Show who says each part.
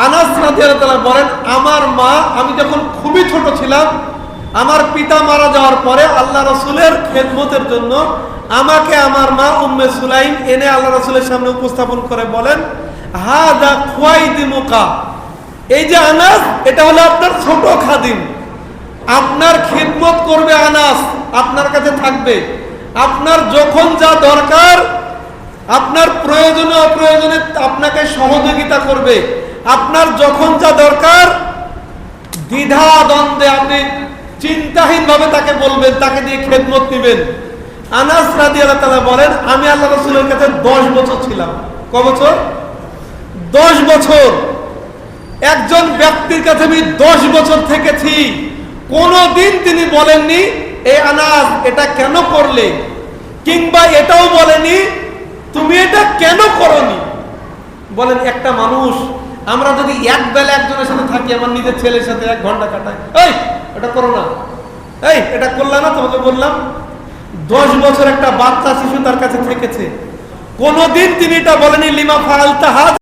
Speaker 1: আনাস রাদিয়াল্লাহু তাআলা বলেন, আমার মা, আমি যখন খুবই ছোট ছিলাম, আমার পিতা মারা যাওয়ার পরে আল্লাহ রাসূলের খেদমতের জন্য আমাকে আমার মা উম্মে সুলাইম এনে আল্লাহ রাসূলের সামনে উপস্থাপন করে বলেন, হাদা খুয়াইদিমুকা, এই যে আনাস, এটা হলো আপনার ছোট খাদিম, আপনার খিদমত করবে আনাস, আপনার কাছে থাকবে, আপনার যখন যা দরকার, আপনার প্রয়োজনে অপ্রয়োজনে আপনাকে সহযোগিতা করবে, আপনার যখন যা দরকার দ্বিধা দ্বন্দ্বে আপনি চিন্তাহীন ভাবে তাকে বলবেন, তাকে দিয়ে খেদমত নেবেন। আনাস রাদিয়াল্লাহু তাআলা বলেন, আমি আল্লাহ রাসূলের কাছে 10 বছর ছিলাম। ক বছর? 10 বছর। একজন ব্যক্তির কাছে আমি 10 বছর থেকেছি, কোনদিন তিনি বলেননি এই আনাস এটা কেন করলে, কিংবা এটাও বলেনি তুমি এটা কেন করনি। বলেন, একটা মানুষ, আমরা যদি এক বেলা একজনের সাথে থাকি, আমার নিজের ছেলের সাথে 1 ঘন্টা কাটাই, এই এটা করো না, এই এটা করলাম না, তোমাকে বললাম। 10 বছর একটা বাচ্চা শিশু তার কাছে থেকেছে, কোনদিন তিনি এটা বলেনি লিমা ফাআলতা হাযা।